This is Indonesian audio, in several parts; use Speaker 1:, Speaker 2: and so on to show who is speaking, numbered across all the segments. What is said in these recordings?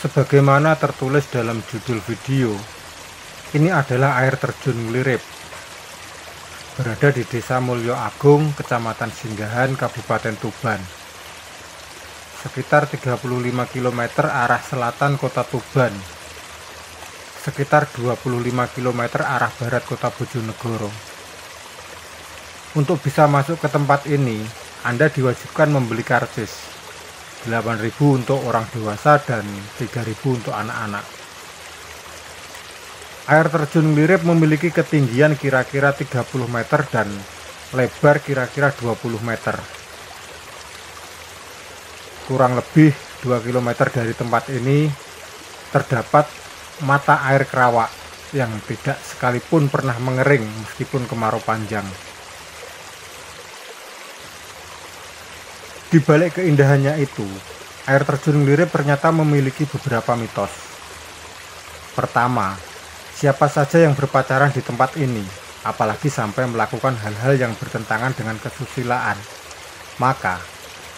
Speaker 1: Sebagaimana tertulis dalam judul video, ini adalah air terjun Nglirip, berada di Desa Mulyo Agung, Kecamatan Singgahan, Kabupaten Tuban. Sekitar 35 km arah selatan Kota Tuban, sekitar 25 km arah barat Kota Bojonegoro. Untuk bisa masuk ke tempat ini, Anda diwajibkan membeli karcis. 8.000 untuk orang dewasa dan 3.000 untuk anak-anak. Air terjun Nglirip memiliki ketinggian kira-kira 30 meter dan lebar kira-kira 20 meter. Kurang lebih 2 km dari tempat ini terdapat mata air kerawak yang tidak sekalipun pernah mengering meskipun kemarau panjang. Di balik keindahannya itu, air terjun Nglirip ternyata memiliki beberapa mitos. Pertama, siapa saja yang berpacaran di tempat ini, apalagi sampai melakukan hal-hal yang bertentangan dengan kesusilaan, maka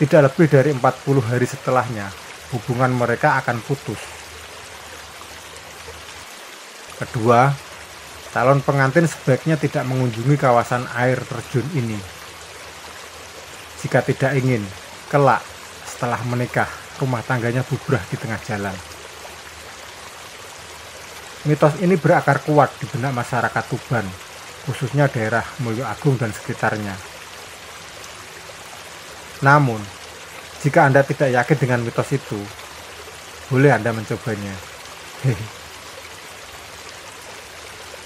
Speaker 1: tidak lebih dari 40 hari setelahnya, hubungan mereka akan putus. Kedua, calon pengantin sebaiknya tidak mengunjungi kawasan air terjun ini. Jika tidak ingin, kelak setelah menikah, rumah tangganya bubrah di tengah jalan. Mitos ini berakar kuat di benak masyarakat Tuban, khususnya daerah Mulyo Agung dan sekitarnya. Namun, jika Anda tidak yakin dengan mitos itu, boleh Anda mencobanya.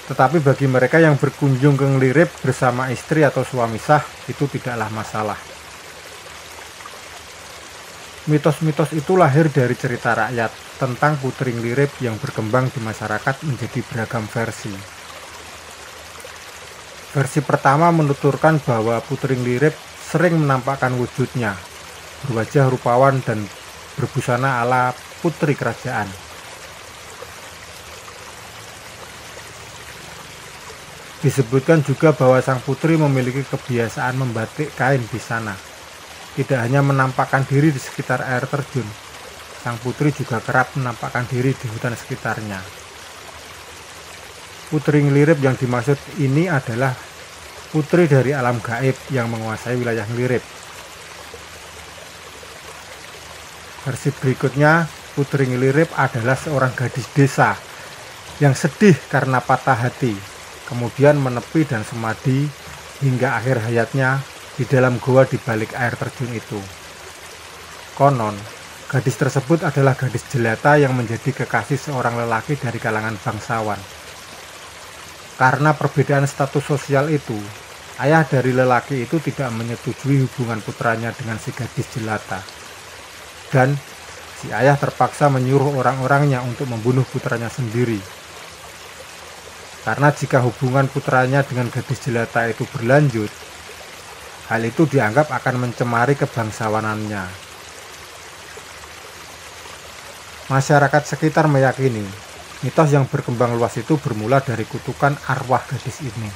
Speaker 1: Tetapi bagi mereka yang berkunjung ke Nglirip bersama istri atau suami sah, itu tidaklah masalah. Mitos-mitos itu lahir dari cerita rakyat tentang Putri Nglirip yang berkembang di masyarakat menjadi beragam versi. Versi pertama menuturkan bahwa Putri Nglirip sering menampakkan wujudnya, berwajah rupawan dan berbusana ala putri kerajaan. Disebutkan juga bahwa sang putri memiliki kebiasaan membatik kain di sana. Tidak hanya menampakkan diri di sekitar air terjun, sang putri juga kerap menampakkan diri di hutan sekitarnya. Putri Nglirip yang dimaksud ini adalah putri dari alam gaib yang menguasai wilayah Nglirip. Versi berikutnya, Putri Nglirip adalah seorang gadis desa yang sedih karena patah hati, kemudian menepi dan semadi hingga akhir hayatnya di dalam goa di balik air terjun itu. Konon, gadis tersebut adalah gadis jelata yang menjadi kekasih seorang lelaki dari kalangan bangsawan. Karena perbedaan status sosial itu, ayah dari lelaki itu tidak menyetujui hubungan putranya dengan si gadis jelata. Dan si ayah terpaksa menyuruh orang-orangnya untuk membunuh putranya sendiri. Karena jika hubungan putranya dengan gadis jelata itu berlanjut, hal itu dianggap akan mencemari kebangsawanannya. Masyarakat sekitar meyakini mitos yang berkembang luas itu bermula dari kutukan arwah gadis ini.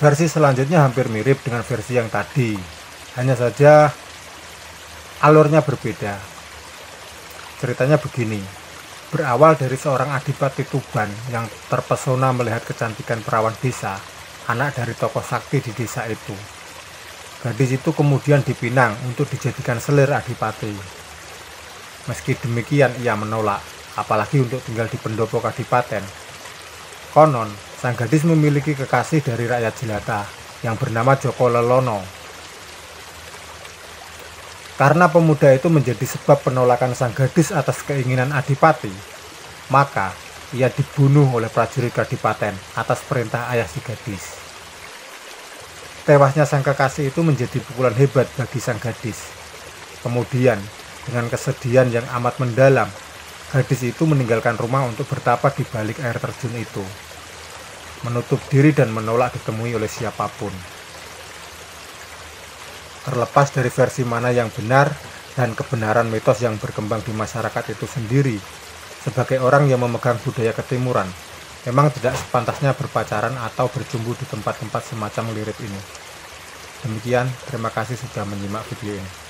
Speaker 1: Versi selanjutnya hampir mirip dengan versi yang tadi, hanya saja alurnya berbeda. Ceritanya begini, berawal dari seorang adipati Tuban yang terpesona melihat kecantikan perawan desa, anak dari tokoh sakti di desa itu. Gadis itu kemudian dipinang untuk dijadikan selir adipati. Meski demikian ia menolak, apalagi untuk tinggal di pendopo kadipaten. Konon, sang gadis memiliki kekasih dari rakyat jelata yang bernama Joko Lelono. Karena pemuda itu menjadi sebab penolakan sang gadis atas keinginan adipati, maka ia dibunuh oleh prajurit kadipaten atas perintah ayah si gadis. Tewasnya sang kekasih itu menjadi pukulan hebat bagi sang gadis. Kemudian, dengan kesedihan yang amat mendalam, gadis itu meninggalkan rumah untuk bertapa di balik air terjun itu, menutup diri dan menolak ditemui oleh siapapun. Terlepas dari versi mana yang benar dan kebenaran mitos yang berkembang di masyarakat itu sendiri, sebagai orang yang memegang budaya ketimuran, memang tidak sepantasnya berpacaran atau berjumpa di tempat-tempat semacam Nglirip ini. Demikian, terima kasih sudah menyimak video ini.